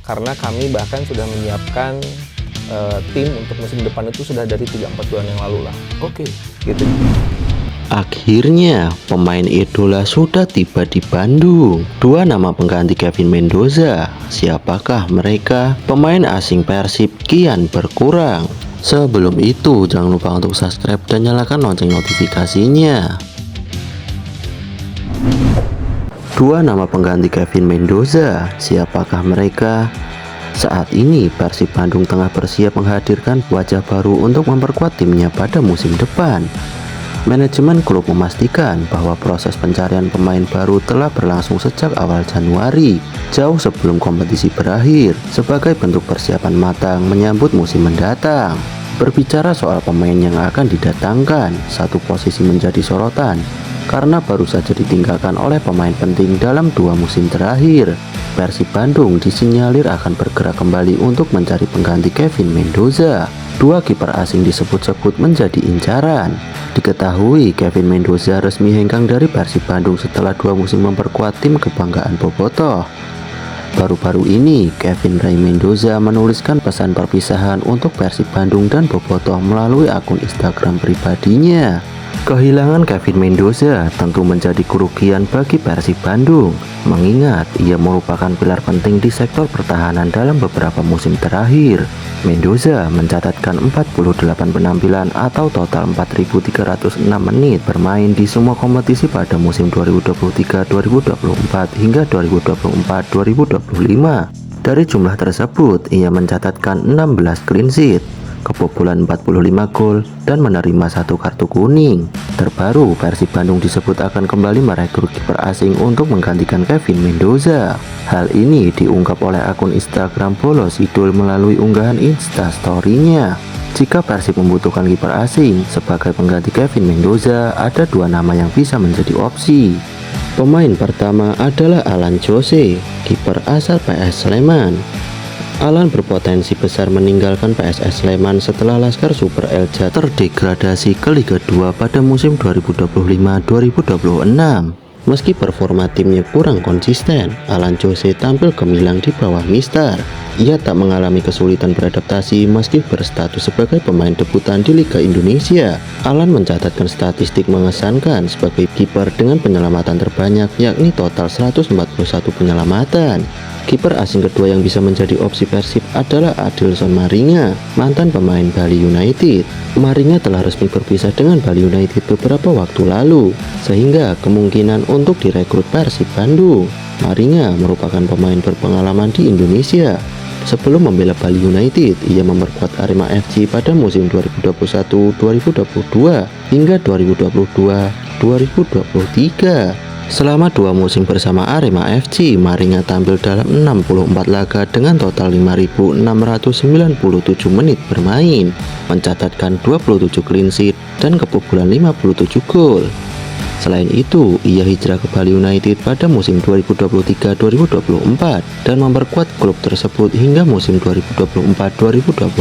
karena kami bahkan sudah menyiapkan tim untuk musim depan itu sudah dari 3-4 bulan yang lalu lah. Oke. Gitu. Akhirnya pemain idola sudah tiba di Bandung. Dua nama pengganti Kevin Mendoza. Siapakah mereka? Pemain asing Persib kian berkurang. Sebelum itu jangan lupa untuk subscribe dan nyalakan lonceng notifikasinya. Dua nama pengganti Kevin Mendoza. Siapakah mereka? Saat ini Persib Bandung tengah bersiap menghadirkan wajah baru untuk memperkuat timnya pada musim depan. Manajemen klub memastikan bahwa proses pencarian pemain baru telah berlangsung sejak awal Januari, jauh sebelum kompetisi berakhir, sebagai bentuk persiapan matang menyambut musim mendatang. Berbicara soal pemain yang akan didatangkan, satu posisi menjadi sorotan karena baru saja ditinggalkan oleh pemain penting dalam 2 musim terakhir. Persib Bandung disinyalir akan bergerak kembali untuk mencari pengganti Kevin Mendoza. Dua kiper asing disebut-sebut menjadi incaran. Diketahui Kevin Mendoza resmi hengkang dari Persib Bandung setelah 2 musim memperkuat tim kebanggaan Bobotoh. Baru-baru ini Kevin Ray Mendoza menuliskan pesan perpisahan untuk Persib Bandung dan Bobotoh melalui akun Instagram pribadinya. Kehilangan Kevin Mendoza tentu menjadi kerugian bagi Persib Bandung, mengingat ia merupakan pilar penting di sektor pertahanan dalam beberapa musim terakhir. Mendoza mencatatkan 48 penampilan atau total 4.306 menit bermain di semua kompetisi pada musim 2023-2024 hingga 2024-2025. Dari jumlah tersebut, ia mencatatkan 16 clean sheet, kebobolan 45 gol, dan menerima 1 kartu kuning. Terbaru, Persib Bandung disebut akan kembali merekrut kiper asing untuk menggantikan Kevin Mendoza. Hal ini diungkap oleh akun Instagram Bolos Idul melalui unggahan Instastory-nya. Jika Persib membutuhkan kiper asing sebagai pengganti Kevin Mendoza, ada 2 nama yang bisa menjadi opsi. Pemain pertama adalah Alan Jose, kiper asal PS Sleman. Alan berpotensi besar meninggalkan PSS Sleman setelah Laskar Super Elja terdegradasi ke Liga 2 pada musim 2025-2026. Meski performa timnya kurang konsisten, Alan Jose tampil gemilang di bawah Mister. Ia tak mengalami kesulitan beradaptasi meski berstatus sebagai pemain debutan di Liga Indonesia. Alan mencatatkan statistik mengesankan sebagai kiper dengan penyelamatan terbanyak, yakni total 141 penyelamatan. Kiper asing kedua yang bisa menjadi opsi Persib adalah Adilson Maringa, mantan pemain Bali United. Maringa telah resmi berpisah dengan Bali United beberapa waktu lalu, sehingga kemungkinan untuk direkrut Persib Bandung. Maringa merupakan pemain berpengalaman di Indonesia. Sebelum membela Bali United, ia memperkuat Arema FC pada musim 2021-2022 hingga 2022-2023. Selama 2 musim bersama Arema FC, Maringa tampil dalam 64 laga dengan total 5.697 menit bermain, mencatatkan 27 clean sheet dan kebobolan 57 gol. Selain itu, ia hijrah ke Bali United pada musim 2023-2024 dan memperkuat klub tersebut hingga musim 2024-2025.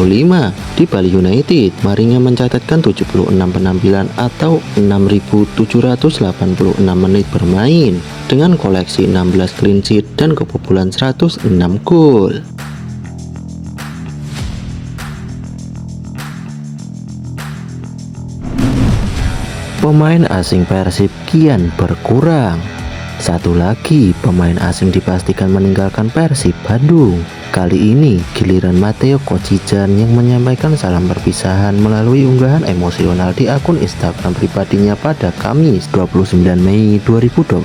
Di Bali United, Maringa mencatatkan 76 penampilan atau 6.786 menit bermain dengan koleksi 16 clean sheet dan kebobolan 106 gol. Pemain asing Persib kian berkurang. Satu lagi pemain asing dipastikan meninggalkan Persib Bandung. Kali ini giliran Matteo Kocijan yang menyampaikan salam perpisahan melalui unggahan emosional di akun Instagram pribadinya pada Kamis 29 Mei 2025.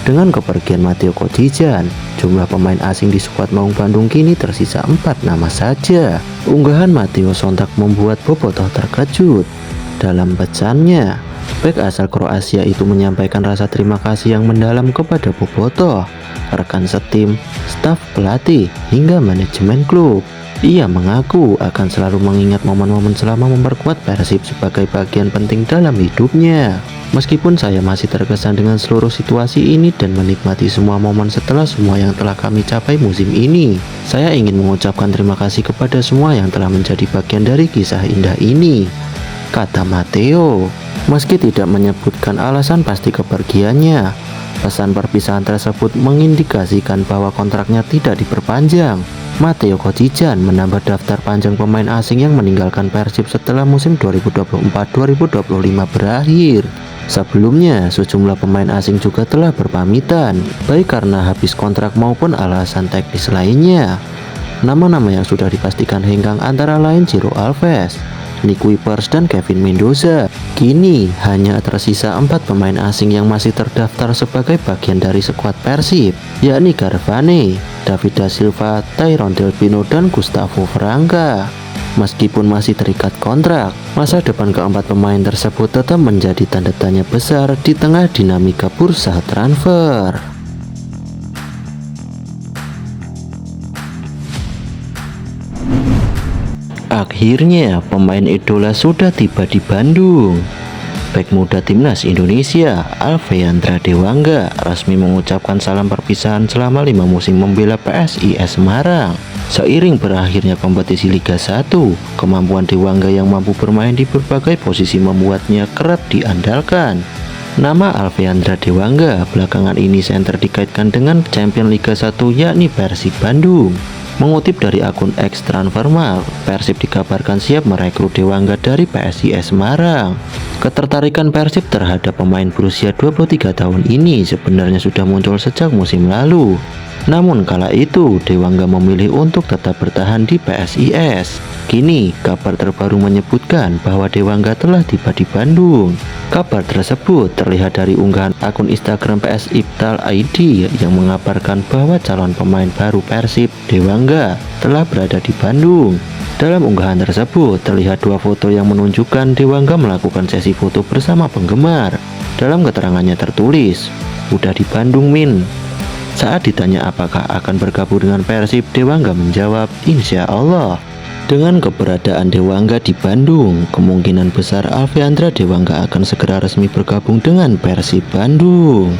Dengan kepergian Matteo Kocijan, jumlah pemain asing di skuad Maung Bandung kini tersisa 4 nama saja. Unggahan Matteo sontak membuat Bobotoh terkejut. Dalam pesannya, bek asal Kroasia itu menyampaikan rasa terima kasih yang mendalam kepada Bobotoh, rekan setim, staf pelatih, hingga manajemen klub. Ia mengaku akan selalu mengingat momen-momen selama memperkuat Persib sebagai bagian penting dalam hidupnya. Meskipun saya masih terkesan dengan seluruh situasi ini dan menikmati semua momen setelah semua yang telah kami capai musim ini, saya ingin mengucapkan terima kasih kepada semua yang telah menjadi bagian dari kisah indah ini, kata Matteo. Meski tidak menyebutkan alasan pasti kepergiannya, Pesan perpisahan tersebut mengindikasikan bahwa kontraknya tidak diperpanjang. Matteo Kojijan menambah daftar panjang pemain asing yang meninggalkan Persib setelah musim 2024-2025 berakhir. Sebelumnya, sejumlah pemain asing juga telah berpamitan, baik karena habis kontrak maupun alasan teknis lainnya. Nama-nama yang sudah dipastikan hengkang antara lain Ciro Alves, Nick Kuipers, dan Kevin Mendoza. Kini hanya tersisa 4 pemain asing yang masih terdaftar sebagai bagian dari skuad Persib, yakni Garvane, David da Silva, Tyrone Delpino, dan Gustavo Franca. Meskipun masih terikat kontrak, masa depan keempat pemain tersebut tetap menjadi tanda tanya besar di tengah dinamika bursa transfer. Akhirnya pemain idola sudah tiba di Bandung. Bek muda timnas Indonesia, Alfeandra Dewangga, resmi mengucapkan salam perpisahan selama 5 musim membela PSIS Semarang. Seiring berakhirnya kompetisi Liga 1, kemampuan Dewangga yang mampu bermain di berbagai posisi membuatnya kerap diandalkan. Nama Alfeandra Dewangga belakangan ini senter dikaitkan dengan champion Liga 1 yakni Persib Bandung. Mengutip dari akun X Transfermarkt, Persib dikabarkan siap merekrut Dewangga dari PSIS Semarang. Ketertarikan Persib terhadap pemain berusia 23 tahun ini sebenarnya sudah muncul sejak musim lalu. Namun kala itu Dewangga memilih untuk tetap bertahan di PSIS. Kini kabar terbaru menyebutkan bahwa Dewangga telah tiba di Bandung. Kabar tersebut terlihat dari unggahan akun Instagram PS Ibtal ID yang mengabarkan bahwa calon pemain baru Persib, Dewangga, telah berada di Bandung. Dalam unggahan tersebut terlihat 2 foto yang menunjukkan Dewangga melakukan sesi foto bersama penggemar. Dalam keterangannya tertulis, "Udah di Bandung, Min." Saat ditanya apakah akan bergabung dengan Persib, Dewangga menjawab, "Insya Allah." Dengan keberadaan Dewangga di Bandung, kemungkinan besar Alfeandra Dewangga akan segera resmi bergabung dengan Persib Bandung.